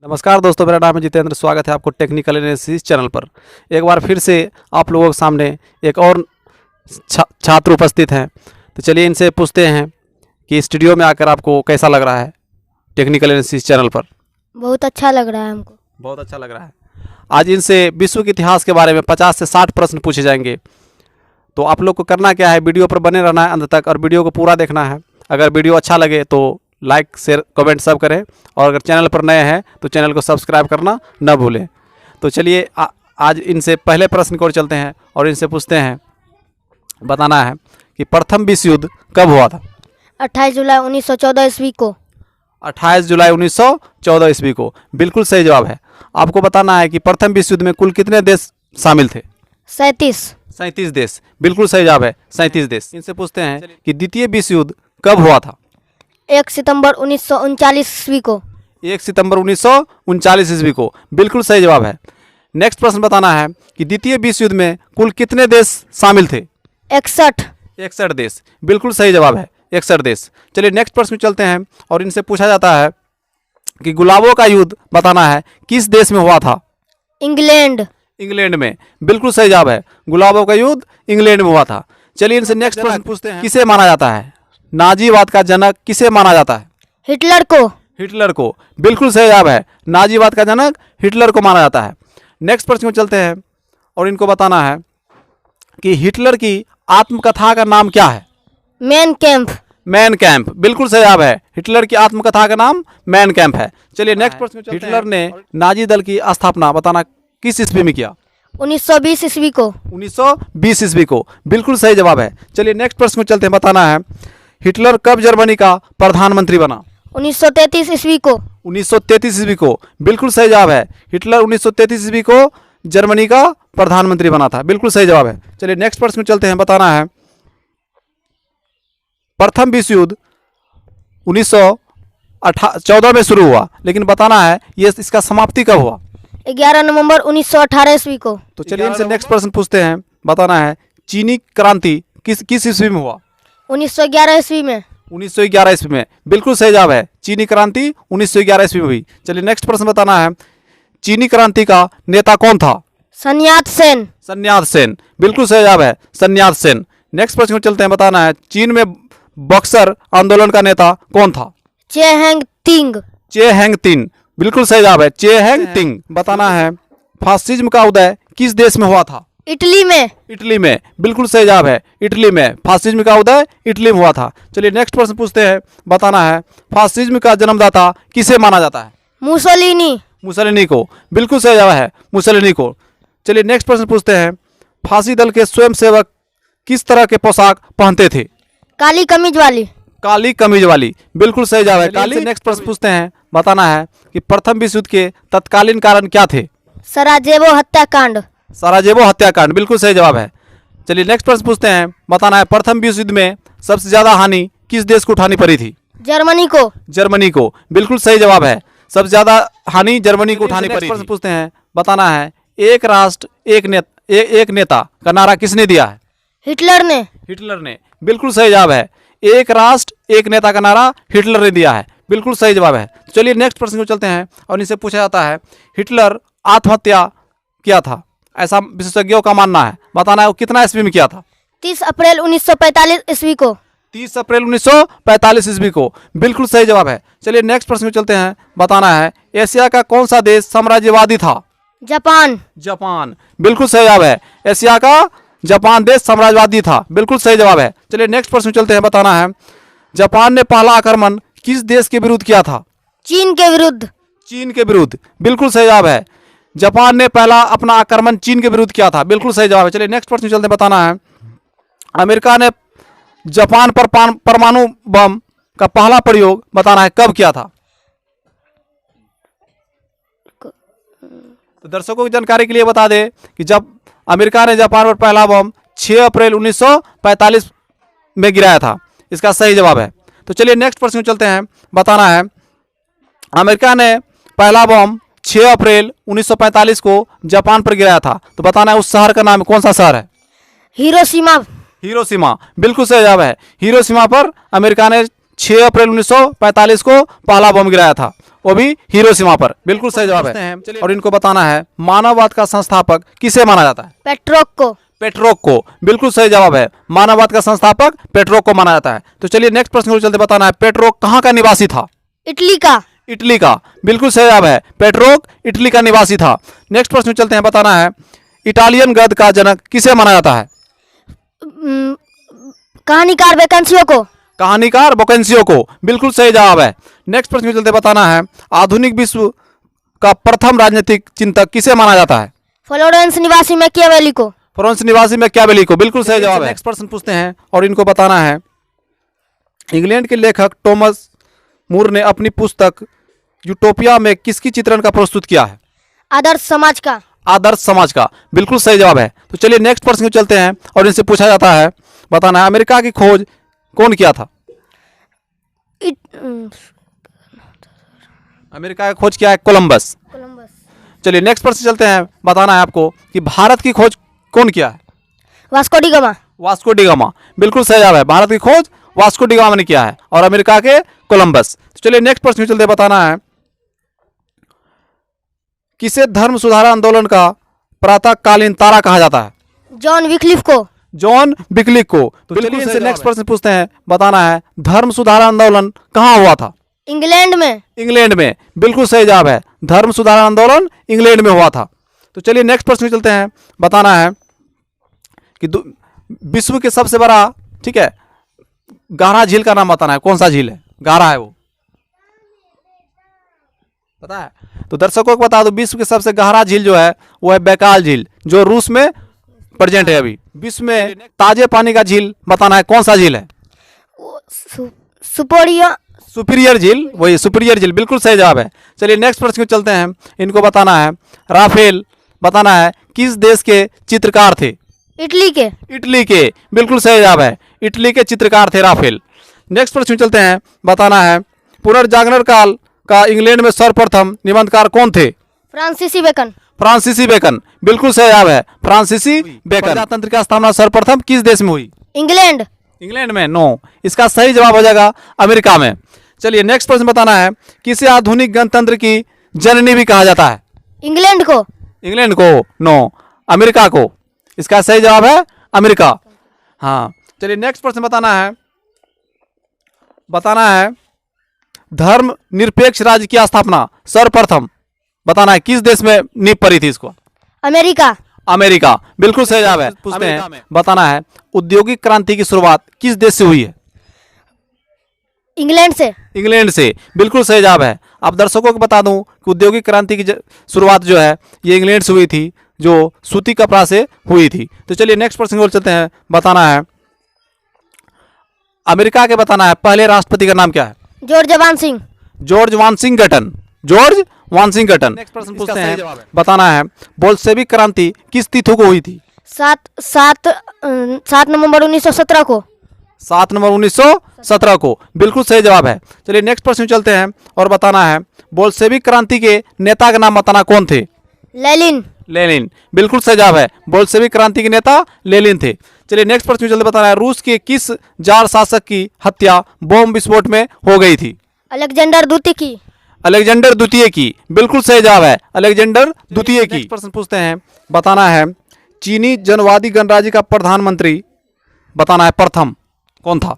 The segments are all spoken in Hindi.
नमस्कार दोस्तों, मेरा नाम है जितेंद्र। स्वागत है आपको टेक्निकल एनालिसिस चैनल पर। एक बार फिर से आप लोगों के सामने एक और छात्र उपस्थित हैं। तो चलिए इनसे पूछते हैं कि स्टूडियो में आकर आपको कैसा लग रहा है टेक्निकल एनालिसिस चैनल पर। बहुत अच्छा लग रहा है हमको। बहुत अच्छा लग रहा है। आज इनसे विश्व के इतिहास के बारे में 50 से 60 प्रश्न पूछे जाएंगे। तो आप लोग को करना क्या है, वीडियो पर बने रहना है अंत तक और वीडियो को पूरा देखना है। अगर वीडियो अच्छा लगे तो लाइक शेयर कमेंट सब करें, और अगर चैनल पर नए हैं तो चैनल को सब्सक्राइब करना न भूलें। तो चलिए आज इनसे पहले प्रश्न की ओर चलते हैं और इनसे पूछते हैं, बताना है कि प्रथम विश्व युद्ध कब हुआ था। 28 जुलाई 1914 ईस्वी को। 28 जुलाई 1914 ईस्वी को बिल्कुल सही जवाब है। आपको बताना है कि प्रथम विश्व युद्ध में कुल कितने देश शामिल थे। 37 देश। बिल्कुल सही जवाब है, 37 देश। इनसे पूछते हैं कि द्वितीय विश्व युद्ध कब हुआ था। 1 सितंबर 1939 ईस्वी को। 1 सितंबर 1939 ईस्वी को बिल्कुल सही जवाब है। नेक्स्ट प्रश्न बताना है कि द्वितीय विश्व युद्ध में कुल कितने देश शामिल थे। 61 देश। बिल्कुल सही जवाब है, 61 देश। चलिए नेक्स्ट प्रश्न चलते हैं और इनसे पूछा जाता है कि गुलाबों का युद्ध बताना है किस देश में हुआ था। इंग्लैंड में। बिल्कुल सही जवाब है, गुलाबों का युद्ध इंग्लैंड में हुआ था। चलिए इनसे नेक्स्ट प्रश्न पूछते हैं, किसे माना जाता है नाजीवाद का जनक किसे माना जाता है। हिटलर को। बिल्कुल सही जवाब है, नाजीवाद का जनक हिटलर को माना जाता है। नेक्स्ट प्रश्न में चलते हैं और इनको बताना है कि हिटलर की आत्मकथा का नाम क्या है। Man camp. बिल्कुल सही जवाब है, हिटलर की आत्मकथा का नाम मैन कैंप है। चलिए नेक्स्ट प्रश्न में चलते हैं। हिटलर ने नाजी दल की स्थापना बताना किस ईस्वी में किया। 1920 ईस्वी को। 1920 ईस्वी को। बिल्कुल सही जवाब है। चलिए नेक्स्ट प्रश्न में चलते हैं। बताना है हिटलर कब जर्मनी का प्रधानमंत्री बना। 1933 ईस्वी को। 1933 ईस्वी को। बिल्कुल सही जवाब है, हिटलर 1933 ईस्वी को जर्मनी का प्रधानमंत्री बना था। बिल्कुल सही जवाब है। चलिए नेक्स्ट प्रश्न में चलते हैं। बताना है प्रथम विश्व युद्ध 1914 में शुरू हुआ, लेकिन बताना है ये इसका समाप्ति कब हुआ। 11 नवंबर 1918 ईस्वी को। तो चलिए इनसे नेक्स्ट प्रश्न पूछते हैं। बताना है चीनी क्रांति किस ईस्वी में हुआ। 1911 ईस्वी में। 1911 ईस्वी में। बिल्कुल सही जवाब है, चीनी क्रांति 1911 ईस्वी में हुई। चलिए नेक्स्ट प्रश्न बताना है चीनी क्रांति का नेता कौन था। सन्यात सेन। बिल्कुल सही जवाब है, सन्यात सेन। नेक्स्ट प्रश्न चलते हैं। बताना है चीन में बक्सर आंदोलन का नेता कौन था। चे हैंग तिंग। बिल्कुल सही जवाब है, चे हैंग तिंग। बताना है फासिज्म का उदय किस देश में हुआ था। इटली में। बिल्कुल सही जवाब है, इटली में। फासिज्म का उदय इटली में हुआ था। चलिए नेक्स्ट प्रश्न पूछते हैं। बताना है फासिज्म का जन्मदाता किसे माना जाता है। मुसोलिनी को। बिल्कुल सही जवाब है, मुसोलिनी को। चलिए नेक्स्ट प्रश्न पूछते हैं फांसी दल के स्वयंसेवक किस तरह के पोशाक पहनते थे। काली कमीज वाली। बिल्कुल सही जवाब है, काली। नेक्स्ट प्रश्न पूछते हैं। बताना है कि प्रथम विश्व युद्ध के तत्कालीन कारण क्या थे। सराजेवो हत्याकांड। बिल्कुल सही जवाब है। चलिए नेक्स्ट प्रश्न पूछते हैं। बताना है प्रथम विश्व युद्ध में सबसे ज्यादा हानि किस देश को उठानी पड़ी थी। जर्मनी को। बिल्कुल सही जवाब है, सबसे ज्यादा हानि जर्मनी को उठानी पड़ी। प्रश्न पूछते हैं। बताना है एक राष्ट्र एक नेता का नारा किसने दिया है। हिटलर ने। बिल्कुल सही जवाब है, एक राष्ट्र एक नेता का नारा हिटलर ने दिया है। बिल्कुल सही जवाब है। चलिए नेक्स्ट प्रश्न को चलते हैं और इनसे पूछा जाता है हिटलर आत्महत्या किया था, ऐसा विशेषज्ञों का मानना है। बताना है वो कितना ईस्वी में किया था। 30 अप्रैल 1945 ईस्वी को। 30 अप्रैल 1945 ईस्वी को। बिल्कुल सही जवाब है। चलिए नेक्स्ट प्रश्न में चलते हैं। बताना है एशिया का कौन सा देश साम्राज्यवादी था। जापान। बिल्कुल सही जवाब है, एशिया का जापान देश साम्राज्यवादी था। बिल्कुल सही जवाब है। चलिए नेक्स्ट प्रश्न में चलते हैं। बताना है जापान ने पहला आक्रमण किस देश के विरुद्ध किया था। चीन के विरुद्ध। बिल्कुल सही जवाब है, जापान ने पहला अपना आक्रमण चीन के विरुद्ध किया था। बिल्कुल सही जवाब है। चलिए नेक्स्ट प्रश्न चलते हैं। बताना है अमेरिका ने जापान पर परमाणु बम का पहला प्रयोग बताना है कब किया था। तो दर्शकों की जानकारी के लिए बता दें कि जब अमेरिका ने जापान पर पहला बम 6 अप्रैल 1945 में गिराया था, इसका सही जवाब है। तो चलिए नेक्स्ट प्रश्न चलते हैं। बताना है अमेरिका ने पहला बम 6 अप्रैल 1945 को जापान पर गिराया था, तो बताना है उस शहर का नाम कौन सा शहर है। हिरोशिमा। बिल्कुल सही जवाब है, हिरोशिमा पर अमेरिका ने 6 अप्रैल 1945 को पहला बम गिराया था। वो भी हिरोशिमा पर। बिल्कुल सही जवाब है। और इनको बताना है मानववाद का संस्थापक किसे माना जाता है? पेट्रोक को। पेट्रोक को। बिल्कुल सही जवाब है। मानववाद का संस्थापक पेट्रोक को माना जाता है। तो चलिए नेक्स्ट प्रश्न को चलते बताना है पेट्रोक कहाँ का निवासी था? इटली का। इटली का। बिल्कुल सही जवाब है। पेट्रोक इटली का निवासी था। नेक्स्ट प्रश्न में चलते हैं बताना है इटालियन गद्य का जनक किसे माना जाता है? कहानीकार वैकेंसियो को। कहानीकार बोकेंसियो को। बिल्कुल सही जवाब है। नेक्स्ट प्रश्न में चलते बताना है आधुनिक विश्व का प्रथम राजनीतिक चिंतक किसे माना जाता है? फ्लोरेंस निवासी मैकियावेली को। फ्रांस निवासी मैकियावेली को। बिल्कुल सही जवाब है। नेक्स्ट प्रश्न पूछते हैं और इनको बताना है इंग्लैंड के लेखक टॉमस मूर ने अपनी पुस्तक यूटोपिया में किसकी चित्रण का प्रस्तुत किया है? आदर्श समाज का। आदर्श समाज का। बिल्कुल सही जवाब है। तो चलिए नेक्स्ट प्रश्न को चलते हैं और इनसे पूछा जाता है बताना है अमेरिका की खोज कौन किया था? अमेरिका की खोज किया है कोलंबस। कोलंबस। चलिए नेक्स्ट प्रश्न चलते हैं बताना है आपको कि भारत की खोज कौन किया है? Vasco D gamma. Vasco D gamma. बिल्कुल सही जवाब है। भारत की खोज वास्को डी गामा ने किया है और अमेरिका के कोलंबस। तो चलिए नेक्स्ट प्रश्न चलते बताना है किसे धर्म सुधार आंदोलन का प्रातःकालीन तारा कहा जाता है? जॉन विक्लिफ को। जॉन विक्लिफ को। तो चलिए इनसे नेक्स्ट प्रश्न पूछते हैं बताना है धर्म सुधार आंदोलन कहाँ हुआ था? इंग्लैंड में। इंग्लैंड में। बिल्कुल सही जवाब है। धर्म सुधार आंदोलन इंग्लैंड में हुआ था। तो चलिए नेक्स्ट प्रश्न चलते हैं बताना है कि विश्व के सबसे बड़ा ठीक है गहरा झील का नाम बताना है। कौन सा झील है? गहरा है वो पता है? तो दर्शकों को बता दो विश्व के सबसे गहरा झील जो है वो है बैकाल झील जो रूस में प्रेजेंट है अभी। विश्व में ताजे पानी का झील बताना है कौन सा झील है? सुपीरियर झील। वही सुपीरियर झील। बिल्कुल सही जवाब है। चलिए नेक्स्ट प्रश्न को चलते हैं इनको बताना है राफेल बताना है किस देश के चित्रकार थे? इटली के। इटली के। बिल्कुल सही जवाब है। इटली के चित्रकार थे राफेल। नेक्स्ट प्रश्न चलते हैं बताना है पुनर्जागरण काल का इंग्लैंड में सर्वप्रथम निबंधकार कौन थे? फ्रांसीसी बेकन। फ्रांसीसी बेकन। बिल्कुल सही जवाब है। फ्रांसीसी बेकन। प्रजातंत्र की स्थापना सर्वप्रथम किस देश में हुई? इंग्लैंड। इंग्लैंड में। नो, इसका सही जवाब हो जाएगा अमेरिका में। चलिए नेक्स्ट प्रश्न बताना है किसे आधुनिक गणतंत्र की जननी भी कहा जाता है? इंग्लैंड को। इंग्लैंड को। नो, अमेरिका को। इसका सही जवाब है अमेरिका। हाँ चलिए नेक्स्ट प्रश्न बताना है धर्म निरपेक्ष राज्य की स्थापना सर्वप्रथम बताना है किस देश में नींव पड़ी थी इसको? अमेरिका। अमेरिका। बिल्कुल सही जवाब है। पूछते हैं बताना है औद्योगिक क्रांति की शुरुआत किस देश से हुई है? इंग्लैंड से। इंग्लैंड से। बिल्कुल सही जवाब है। आप दर्शकों को बता दूं कि औद्योगिक क्रांति की शुरुआत जो है ये इंग्लैंड से हुई थी जो सूती कपड़ा से हुई थी। तो चलिए नेक्स्ट प्रश्न को चलते हैं बताना है अमेरिका के बताना है पहले राष्ट्रपति का नाम क्या है? George Washington. George Washington. George Washington. Next प्रश्न पूछते हैं बताना है बोल्शेविक क्रांति किस तिथि को हुई थी? 7 नवंबर 1917 को। 7 नवंबर 1917 को। बिल्कुल सही जवाब है। चलिए नेक्स्ट प्रश्न चलते हैं और बताना है बोल्शेविक क्रांति के नेता का नाम बताना कौन थे? लेनिन। लेनिन। बिल्कुल सही जवाब है। बोल्शेविक क्रांति के नेता लेनिन थे। चलिए नेक्स्ट प्रश्न चलते बताना है रूस के किस जार शासक की हत्या बम विस्फोट में हो गई थी? अलेक्जेंडर द्वितीय की। अलेक्जेंडर द्वितीय की। बिल्कुल सही जवाब है अलेक्जेंडर द्वितीय की। प्रश्न पूछते हैं बताना है चीनी जनवादी गणराज्य का प्रधानमंत्री बताना है प्रथम कौन था?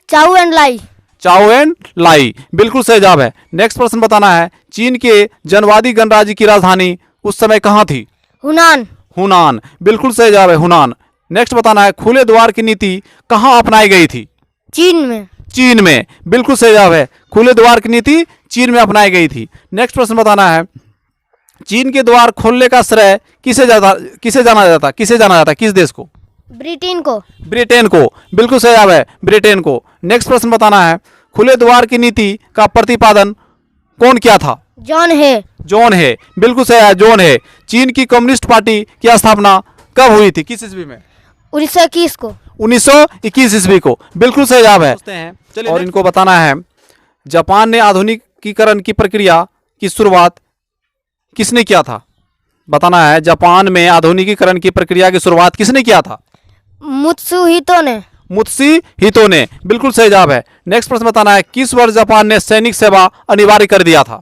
चाउ एन लाई। चाओ एन लाई। बिल्कुल सही जवाब है। नेक्स्ट प्रश्न बताना है चीन के जनवादी गणराज्य की राजधानी उस समय कहाँ थी? हुनान। हुनान। बिल्कुल सही जवाब है हुनान। नेक्स्ट बताना है खुले द्वार की नीति कहाँ अपनाई गई थी? चीन में। चीन में। बिल्कुल सही जवाब है खुले द्वार की नीति चीन में अपनाई गई थी। नेक्स्ट प्रश्न बताना है चीन के द्वार खोलने का श्रेय किसे जाना जाता किस देश को? ब्रिटेन को। ब्रिटेन को। बिल्कुल सही जवाब है ब्रिटेन को। नेक्स्ट प्रश्न बताना है खुले द्वार की नीति का प्रतिपादन कौन किया था? जॉन है। जॉन है। बिल्कुल सही है जॉन है। चीन की कम्युनिस्ट पार्टी की स्थापना कब हुई थी किस ईस्वी में? 1921 को। 1921 ईस्वी को। बिल्कुल सही जवाब है। और इनको बताना है जापान ने आधुनिकीकरण की प्रक्रिया की शुरुआत किसने किया था? बताना है जापान में आधुनिकीकरण की प्रक्रिया की शुरुआत किसने किया था? मुत्सुहितो ने। मुत्सुहितो ने। बिल्कुल सही जवाब है। नेक्स्ट प्रश्न बताना है किस वर्ष जापान ने सैनिक सेवा अनिवार्य कर दिया था?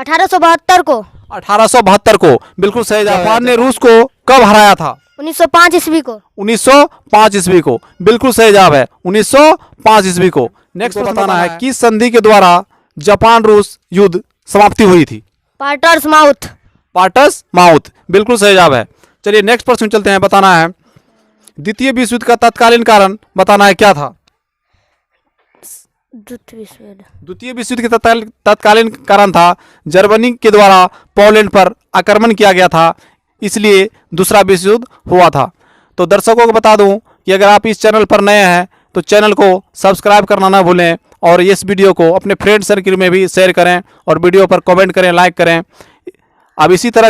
1872 को। 1872 को बिल्कुल सही जवाब। जापान ने रूस को कब हराया था? 1905 ईस्वी को। 1905 ईस्वी को बिल्कुल सही जवाब है, 1905 ईस्वी को। नेक्स्ट बताना है किस संधि के द्वारा जापान रूस युद्ध समाप्ति हुई थी? पार्टर्स माउथ। पार्टस माउथ बिल्कुल सही जवाब है। चलिए नेक्स्ट प्रश्न चलते हैं। बताना है द्वितीय विश्व युद्ध का तत्कालीन कारण बताना है क्या था? द्वितीय विश्व युद्ध का तत्कालीन कारण था जर्मनी के द्वारा पोलैंड पर आक्रमण किया गया था, इसलिए दूसरा विश्व युद्ध हुआ था। तो दर्शकों को बता दूं कि अगर आप इस चैनल पर नए हैं तो चैनल को सब्सक्राइब करना ना भूलें और इस वीडियो को अपने फ्रेंड सर्किल में भी शेयर करें और वीडियो पर कमेंट करें, लाइक करें। अब इसी तरह